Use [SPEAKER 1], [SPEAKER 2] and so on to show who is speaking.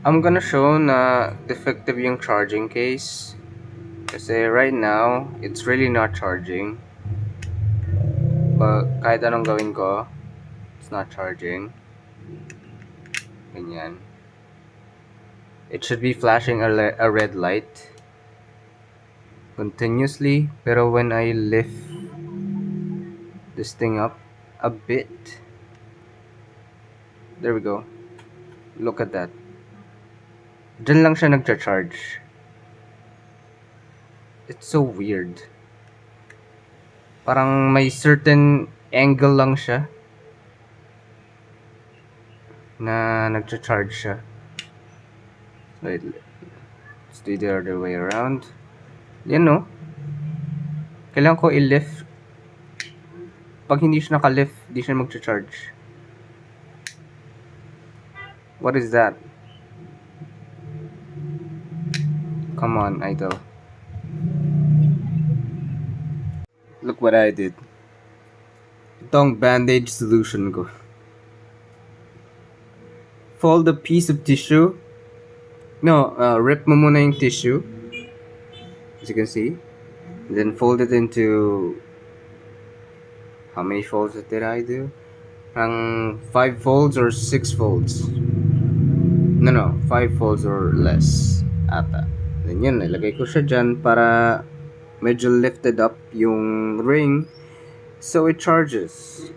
[SPEAKER 1] I'm gonna show na defective yung charging case. Kasi right now, it's really not charging. But kahit anong gawin ko, it's not charging. Ganyan. It should be flashing a red light continuously. Pero when I lift this thing up a bit, there we go. Look at that. Diyan lang siya nagcha-charge. It's so weird. Parang may certain angle lang siya na nagcha-charge siya. Wait, let's do the other way around. Yan no. Kailangan ko i-lift. Pag hindi siya naka-lift, hindi siya magcha-charge. What is that? Come on, idol. Look what I did. Itong bandage solution ko. Fold a piece of tissue. No, rip mo muna yung tissue. As you can see. And then fold it into... How many folds did I do? 5 folds or 6 folds? No, 5 folds or less. Ata. Then yun, nilagay ko siya dyan para medyo lifted up yung ring so it charges.